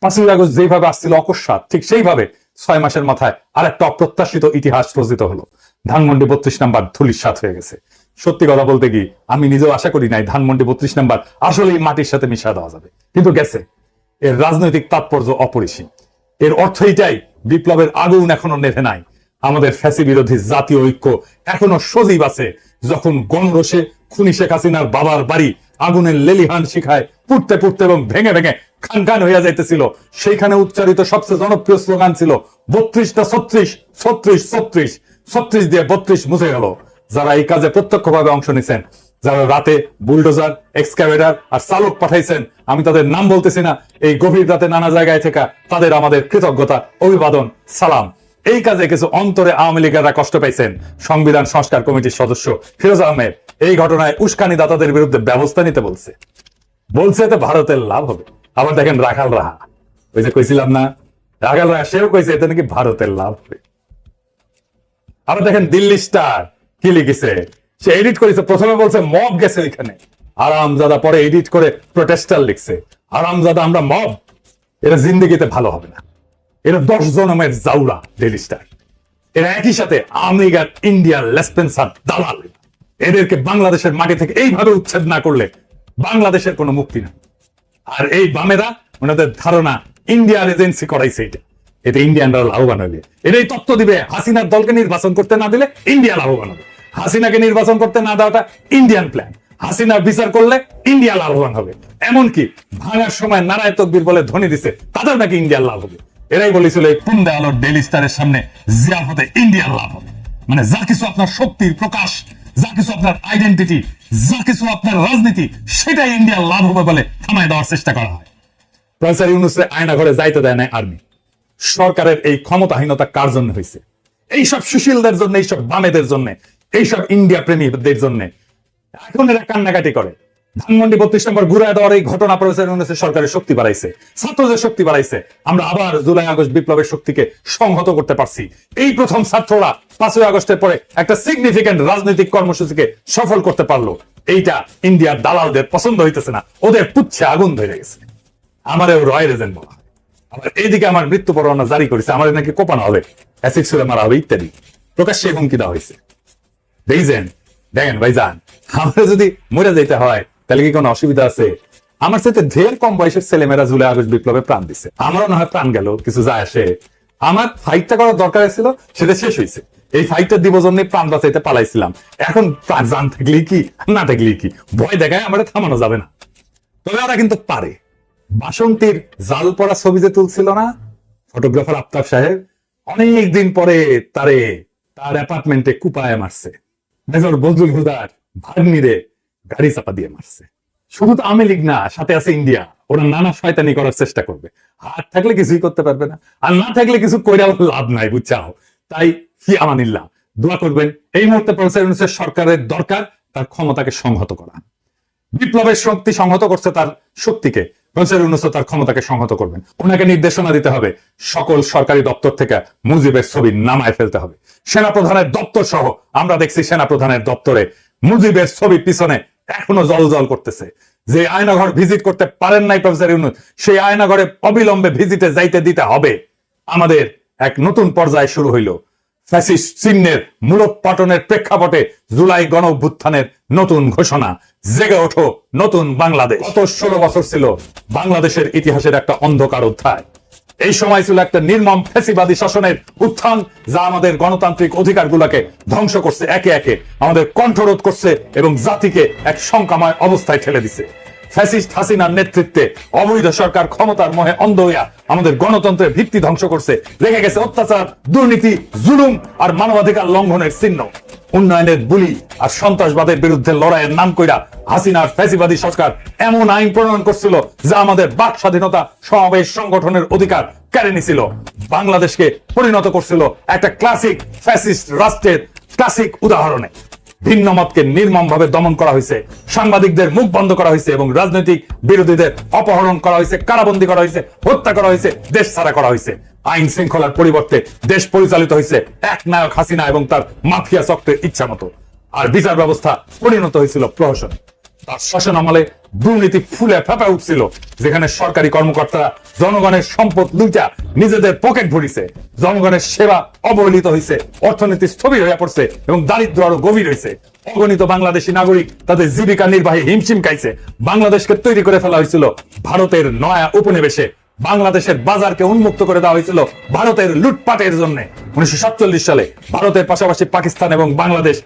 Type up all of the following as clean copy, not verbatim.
5ই August যেভাবে আসছিল অকস্মাৎ, ঠিক সেইভাবে 6 মাসের মাথায় আর একটা অপ্রত্যাশিত ইতিহাস রচিত হলো। ধানমন্ডি 32 নাম্বার ধুলিস্যাৎ হয়ে গেছে। সত্যি কথা বলতে কি, আমি নিজেও আশা করি নাই ধানমন্ডি 32 নাম্বার আসলে মাটির সাথে মিশা দেওয়া যাবে, কিন্তু গেছে। এর রাজনৈতিক তাৎপর্য অপরিসীম। এর অর্থ এটাই, বিপ্লবের আগুন এখনো নেভে নাই। আমাদের ফ্যাসি বিরোধী জাতীয় ঐক্য এখনো সজীব আছে। যখন গণরোষে খুনি শেখ হাসিনার বাবার বাড়ি আগুনের লেলিহান শিখায় পুড়তে পুড়তে এবং ভেঙে ভেঙে খান খান হইয়া যাইতেছিল, সেইখানে উচ্চারিত সবচেয়ে জনপ্রিয় স্লোগান ছিল 32টা 36, 36, 36, 36 দিয়ে 32 মুছে গেল। যারা এই কাজে প্রত্যক্ষভাবে অংশ নিছেন, যারা রাতে বুলডোজার, এক্সকাভেটর আর চালক পাঠাইছেন, আমি তাদের নাম বলতেছি না, এই গভীর রাতে নানা জায়গায় থেকে তাদের আমাদের কৃতজ্ঞতা, অভিবাদন, সালাম। এই কাজে কিছু অন্তরে আওয়ামী লীগেরা কষ্ট পাইছেন। সংবিধান সংস্কার কমিটির সদস্য ফিরোজ আহমেদ এই ঘটনায় উস্কানি দাতাদের বিরুদ্ধে ব্যবস্থা নিতে বলছে এতে ভারতের লাভ হবে। আবার দেখেন রাখাল রাহা, ওই যে কইছিলাম না, রাখাল রাহা সেও কইছে এতে নাকি ভারতের লাভ হবে। আবার দেখেন দিল্লি স্টার কি লিখেছে, সে এডিট করেছে, প্রথমে বলছে মব গেছে ওইখানে, আরামজাদা পরে এডিট করে প্রোটেস্টার লিখছে। আরামজাদা আমরা মব, এরা জিন্দেগিতে ভালো হবে না, এরা 10 জনমের জাউরা ডেইলি স্টার। এরা একই সাথে আমেরিকার ইন্ডিয়ার লেসপেন্সার দালাল। এদেরকে বাংলাদেশের মাটি থেকে এইভাবে উচ্ছেদ না করলে বাংলাদেশের কোনো মুক্তি না। আর এই বামেরা, ওনাদের ধারণা ইন্ডিয়ার এজেন্সি করাইছে এটা, এতে ইন্ডিয়ানরা লাভবান হবে। এটাই তত্ত্ব দিবে, হাসিনার দলকে নির্বাচন করতে না দিলে ইন্ডিয়া লাভবান হবে, হাসিনাকে নির্বাচন করতে না দেওয়াটা ইন্ডিয়ান প্ল্যান, হাসিনা বিচার করলে ইন্ডিয়া লাভবান হবে। এমনকি ভাঙার সময় নারায় তকবীর বলে ধ্বনি দিছে, তাদের নাকি ইন্ডিয়ার লাভ হবে। এরাই বলেছিল এই পুন্দে আলোর ডেইলি স্টারের সামনে জিয়াফতে ইন্ডিয়ার লাভ হবে। মানে যা কিছু আপনার শক্তির প্রকাশ, যা কিছু আপনার আইডেন্টিটি, যা কিছু আপনার রাজনীতি, সেটাই ইন্ডিয়ার লাভ হবে বলে থামায় দেওয়ার চেষ্টা করা হয়। প্রফেসর ইউনূসকে আয়না ঘরে যাইতে দেয় না আর্মি। সরকারের এই ক্ষমতাহীনতা কার জন্য হয়েছে? এইসব সুশীলদের জন্য, এইসব বামেদের জন্য, এইসব ইন্ডিয়া প্রেমীদের জন্য। এখন এরা কান্নাকাটি করে। ধানমন্ডি 32 নম্বর ঘুরায় দেওয়ার এই ঘটনা প্রফেসর ইউনূসের সরকারের শক্তি বাড়াইছে, ছাত্রদের শক্তি বাড়াইছে। আমরা আবার জুলাই আগস্ট বিপ্লবের শক্তিকে সংহত করতে পারছি। এই প্রথম ছাত্ররা 5ই আগস্টের পরে একটা সিগনিফিক্যান্ট রাজনৈতিক কর্মসূচিকে সফল করতে পারলো। এইটা ইন্ডিয়ার দালালদের পছন্দ হইতেছে না, ওদের পুচ্ছে আগুন ধরে গেছে। আমারও রয়ের এজেন্ট বলা হয়। আবার এইদিকে আমার মৃত্যু পরোয়ানা জারি করেছে, আমার নাকি কোপানো হবে, অ্যাসিড ছুড়ে মারা হবে ইত্যাদি প্রকাশ্যে হুমকি দেওয়া হয়েছে। দেখেন ভাইজান, আমরা যদি মরে যেতে হয় তাহলে কি কোনো অসুবিধা আছে? আমার সাথে ঢের কম বয়সের ছেলেমেয়েরা জুলাই আগস্ট বিপ্লবে প্রাণ দিচ্ছে, আমারও না হয় প্রাণ গেল, কিছু যায় আসে। আমার ফাইটটা করার দরকার ছিল, সেটা শেষ হয়েছে। এই ফাইটটা দিব জন্য প্রাণ বাঁচাইতে পালাইছিলাম। এখন প্রাণ জান থাকলেই কি না থাকলেই কি, ভয় দেখায় আমার থামানো যাবে না। তবে ওরা কিন্তু পারে। বাসন্তীর জাল পড়া ছবি যে তুলছিল না ফটোগ্রাফার আফতাব সাহেব, অনেকদিন পরে তার অ্যাপার্টমেন্টে কুপায় মারছে। মেজর বজলুল হুদার ভাগ্নিরে গাড়ি চাপা দিয়ে মারছে। শুধু তো আওয়ামী লীগ না, সাথে আছে ইন্ডিয়া। ওরা নানা শয়তানি করার চেষ্টা করবে। হাত থাকলে কিছুই করতে পারবে না, আর না থাকলে কিছু কইরা লাভ নাই, বুঝছাও। তাই ফি আমানিল্লাহ, দোয়া করবেন। এই মুহূর্তে প্রফেসর ইউনূসের সরকারের দরকার তার ক্ষমতাকে সংহত করা। বিপ্লবের শক্তি সংহত করছে তার শক্তিকে, প্রফেসর ইউনূস তার ক্ষমতাকে সংহত করবেন। ওনাকে নির্দেশনা দিতে হবে, সকল সরকারি দপ্তর থেকে মুজিবের ছবি নামায় ফেলতে হবে। সেনাপ্রধানের দপ্তর সহ আমরা দেখছি সেনাপ্রধানের দপ্তরে মুজিবের ছবি পিছনে এখনো জল করতেছে। যে আয়নাঘর ভিজিট করতে পারেন নাই প্রফেসর ইউনূস, সেই আয়নাঘরে অবিলম্বে ভিজিটে যাইতে দিতে হবে। আমাদের এক নতুন পর্যায়ে শুরু হইল। ফ্যাসিস্ট চিহ্নের মূলোৎপাটনের প্রেক্ষাপটে জুলাই গণ অভ্যুত্থানের নতুন ঘোষণা, জেগে ওঠো নতুন বাংলাদেশ। গত 16 বছর ছিল বাংলাদেশের ইতিহাসের একটা অন্ধকার অধ্যায়। এই সময় ছিল একটা নির্মম ফ্যাসিবাদী শাসনের উত্থান, যা আমাদের গণতান্ত্রিক অধিকারগুলোকে ধ্বংস করছে, একে একে আমাদের কণ্ঠরোধ করছে এবং জাতিকে এক শঙ্কাময় অবস্থায় ঠেলে দিছে। ফ্যাসিস্ট হাসিনার নেতৃত্বে অবৈধ সরকার ক্ষমতার মোহে অন্ধ হইয়া আমাদের গণতন্ত্রের ভিত্তি ধ্বংস করছে। রেখে গেছে অত্যাচার, দুর্নীতি, জুলুম আর মানবাধিকার লঙ্ঘনের চিহ্ন। উন্নয়নের বুলি আর সন্ত্রাসবাদের বিরুদ্ধে লড়াইয়ের নাম কইরা হাসিনার ফ্যাসিবাদী সরকার এমন আইন প্রণয়ন করছিল যা আমাদের বাক স্বাধীনতা, সমাবেশ, সংগঠনের অধিকার কেড়ে নিছিল। বাংলাদেশকে পরিণত করছিল একটা ক্লাসিক ফ্যাসিস্ট রাষ্ট্রের ক্লাসিক উদাহরণে। ভিন্ন মতকে নির্মমভাবে দমন করা হয়েছে, সাংবাদিকদের মুখ বন্ধ করা হয়েছে এবং রাজনৈতিক বিরোধীদের অপহরণ করা হয়েছে, কারাবন্দী করা হয়েছে, হত্যা করা হয়েছে, দেশ ছাড়া করা হয়েছে। আইন শৃঙ্খলার পরিবর্তে দেশ পরিচালিত হয়েছে এক নায়ক হাসিনা এবং তার মাফিয়া চক্রের ইচ্ছা মতো। আর বিচার ব্যবস্থা পরিণত হয়েছিল প্রহসনে। তার শাসন আমলে দুর্নীতি ফুলে ফেঁপে উঠছিল, যেখানে সরকারি কর্মকর্তারা জনগণের সম্পদ লুটা নিজেদের পকেট ভরিছে, জনগণের সেবা অবহেলিত হয়েছে, অর্থনীতি স্থবির হয়ে পড়ছে এবং দারিদ্র আরো গভীর হয়েছে। অগণিত বাংলাদেশি নাগরিক তাদের জীবিকা নির্বাহী হিমশিম খাইছে। বাংলাদেশকে তৈরি করে ফেলা হয়েছিল ভারতের নয়া উপনিবেশে। বাংলাদেশের বাজারকে উন্মুক্ত করে দেওয়া হয়েছিল ভারতের লুটপাটের জন্য। 1947 সালে ভারতের পাশাপাশি পাকিস্তান এবং বাংলাদেশ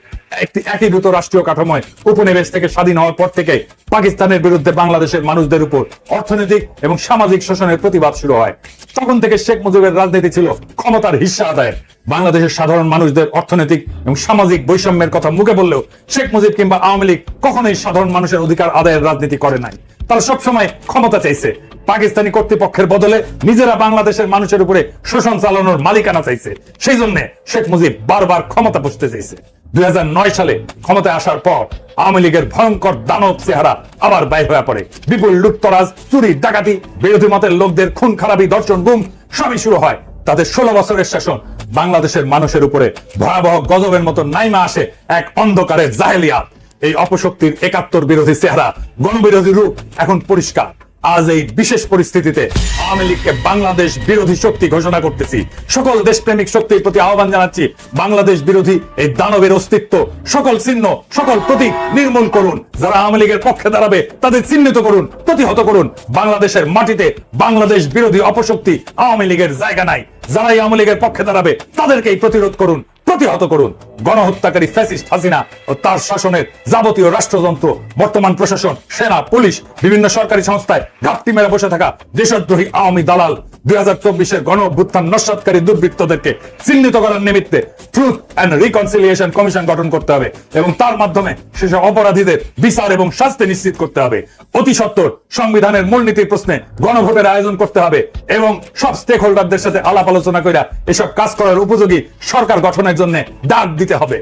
একটি একীভূত রাষ্ট্রীয় কাঠামোয় উপনিবেশ থেকে স্বাধীন হওয়ার পর থেকে পাকিস্তানের বিরুদ্ধে বাংলাদেশের মানুষদের উপর অর্থনৈতিক এবং সামাজিক শোষণের প্রতিবাদ শুরু হয়। তখন থেকে শেখ মুজিবের রাজনীতি ছিল ক্ষমতার হিস্সা আদায়ের। বাংলাদেশের সাধারণ মানুষদের অর্থনৈতিক এবং সামাজিক বৈষম্যের কথা মুখে বললেও শেখ মুজিব কিংবা আওয়ামী লীগ কখনোই সাধারণ মানুষের অধিকার আদায়ের রাজনীতি করে নাই। তারা সবসময় ক্ষমতা চাইছে, পাকিস্তানি কর্তৃপক্ষের বদলে নিজেরা বাংলাদেশের মানুষের উপরে শোষণ চালানোর মালিকানা চাইছে। সেই জন্য শেখ মুজিব বারবার ক্ষমতা বসতে চাইছে। 2009 সালে ক্ষমতায় আসার পর আওয়ামী লীগের ভয়ঙ্কর দানব চেহারা আবার বাইর হয়ে পড়ে। বিপুল লুটতরাজ, চুরি, ডাকাতি, বিরোধী মতের লোকদের খুন খারাপি, দর্শন, গুম সবই শুরু হয়। তাদের 16 বছরের শাসন বাংলাদেশের মানুষের উপরে ভয়াবহ গজবের মতো নাইমা আসে এক অন্ধকারের জাহেলিয়াত। এই অপশক্তির 71 বিরোধী চেহারা, গণবিরোধী রূপ এখন পরিষ্কার। আজ এই বিশেষ পরিস্থিতিতে আওয়ামী লীগকে বাংলাদেশ বিরোধী শক্তি ঘোষণা করতেছি। সকল দেশপ্রেমিক শক্তির প্রতি আহ্বান জানাচ্ছি, বাংলাদেশ বিরোধী এই দানবের অস্তিত্ব, সকল চিহ্ন, সকল প্রতীক নির্মূল করুন। যারা আওয়ামী লীগের পক্ষে দাঁড়াবে তাদের চিহ্নিত করুন, প্রতিহত করুন। বাংলাদেশের মাটিতে বাংলাদেশ বিরোধী অপশক্তি আওয়ামী লীগের জায়গা নাই। যারাই আওয়ামী লীগের পক্ষে দাঁড়াবে তাদেরকেই প্রতিরোধ করুন, প্রতিহত করুন। গণহত্যাকারী ফ্যাসিস্ট হাসিনা ও তার শাসনের যাবতীয় রাষ্ট্রযন্ত্র, বর্তমান প্রশাসন, সেনা, পুলিশ, বিভিন্ন সরকারি সংস্থায় ঘাপটি মেরে বসে থাকা দেশদ্রোহী আওয়ামী দালাল 2024-এর গণ অভ্যুত্থান নস্যাৎকারী দুর্বৃত্তদেরকে চিহ্নিত করার নিমিত্তে ট্রুথ এন্ড রিকনসিলিয়েশন কমিশন গঠন করতে হবে এবং তার মাধ্যমে সেসব অপরাধীদের বিচার এবং শাস্তি নিশ্চিত করতে হবে। অতি সত্বর সংবিধানের মূলনীতির প্রশ্নে গণভোটের আয়োজন করতে হবে এবং সব স্টেক হোল্ডারদের সাথে আলাপ আলোচনা করে এসব কাজ করার উপযোগী সরকার গঠনের জন্য ডাক দিতে হবে।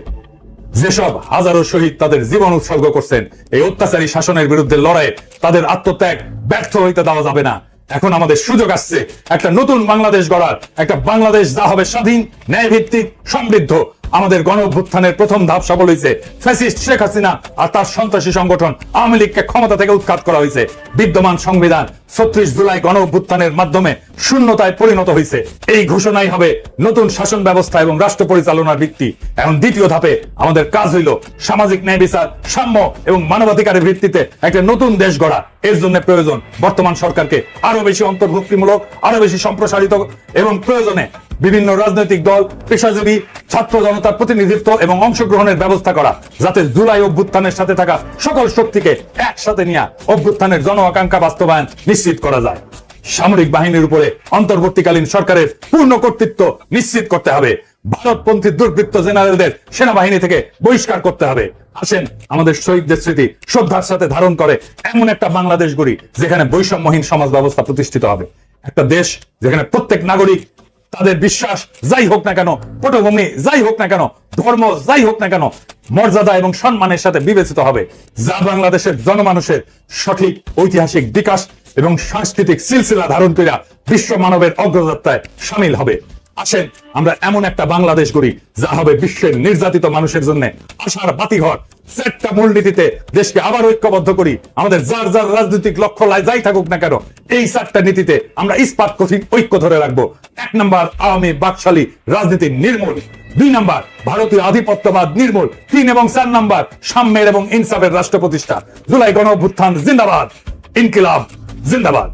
যেসব হাজারো শহীদ তাদের জীবন উৎসর্গ করছেন এই অত্যাচারী শাসনের বিরুদ্ধে লড়াইয়ে, তাদের আত্মত্যাগ ব্যর্থ হইতে দেওয়া যাবে না। এখন আমাদের সুযোগ আসছে একটা নতুন বাংলাদেশ গড়ার, একটা বাংলাদেশ যা হবে স্বাধীন, ন্যায়ভিত্তিক, সমৃদ্ধ। আমাদের গণ অভ্যুত্থানের প্রথম ধাপ সফল হয়েছে। ফ্যাসিস্ট শেখ হাসিনা আর তার সন্ত্রাসী সংগঠন আওয়ামী লীগকে ক্ষমতা থেকে উৎখাত করা হয়েছে। বিদ্যমান সংবিধান 36 জুলাই গণ অভ্যুত্থানের মাধ্যমে শূন্যতায় পরিণত হয়েছে। এই ঘোষণাই হবে নতুন শাসন ব্যবস্থা এবং রাষ্ট্র পরিচালনার ভিত্তি। এখন দ্বিতীয় ধাপে আমাদের কাজ হইল সামাজিক ন্যায় বিচার, সাম্য এবং মানবাধিকারের ভিত্তিতে একটা নতুন দেশ গড়া। এর জন্য প্রয়োজন বর্তমান সরকারকে আরো বেশি অন্তর্ভুক্তিমূলক, আরো বেশি সম্প্রসারিত এবং প্রয়োজনে বিভিন্ন রাজনৈতিক দল, পেশাজীবী, ছাত্র জনতার প্রতিনিধিত্ব এবং অংশগ্রহণের ব্যবস্থা করা, যাতে জুলাই অভ্যুত্থানের সাথে থাকা সকল শক্তিকে একসাথে নিয়ে অভ্যুত্থানের জন আকাঙ্ক্ষা বাস্তবায়ন নিশ্চিত করা যায়। সামরিক বাহিনীর উপরে অন্তর্বর্তীকালীন সরকারের পূর্ণ কর্তৃত্ব নিশ্চিত করতে হবে। ভারতপন্থী দুর্বৃত্ত জেনারেলদের সেনাবাহিনী থেকে বহিষ্কার করতে হবে। আসেন আমাদের শহীদদের স্মৃতি শ্রদ্ধার সাথে ধারণ করে এমন একটা বাংলাদেশ গড়ি যেখানে বৈষম্যহীন সমাজ ব্যবস্থা প্রতিষ্ঠিত হবে। একটা দেশ যেখানে প্রত্যেক নাগরিক তাদের বিশ্বাস যাই হোক না কেন, পটভূমি যাই হোক না কেন, ধর্ম যাই হোক না কেন, মর্যাদা এবং সম্মানের সাথে বিবেচিত হবে, যা বাংলাদেশের জনমানুষের সঠিক ঐতিহাসিক বিকাশ এবং সাংস্কৃতিক সিলসিলা ধারণ করে বিশ্ব মানবের অগ্রযাত্রায় সামিল হবে। আসেন আমরা এমন একটা বাংলাদেশ গড়ি যা হবে বিশ্বের নির্যাতিত মানুষের জন্য আশার বাতিঘর। চারটা মূলনীতিতে দেশকে আবার ঐক্যবদ্ধ করি। আমাদের যার যার রাজনৈতিক লক্ষ্য যাই থাকুক না কেন, এই চারটা নীতিতে আমরা ইস্পাত কঠিন ঐক্য ধরে রাখবো। 1 নম্বর আওয়ামী বাকশালী রাজনীতি নির্মূল, 2 নম্বর ভারতীয় আধিপত্যবাদ নির্মূল, 3 এবং 4 নম্বর সাম্যের এবং ইনসাফের রাষ্ট্র প্রতিষ্ঠা। জুলাই গণ অভ্যুত্থান জিন্দাবাদ, ইনকিলাব জিন্দাবাদ।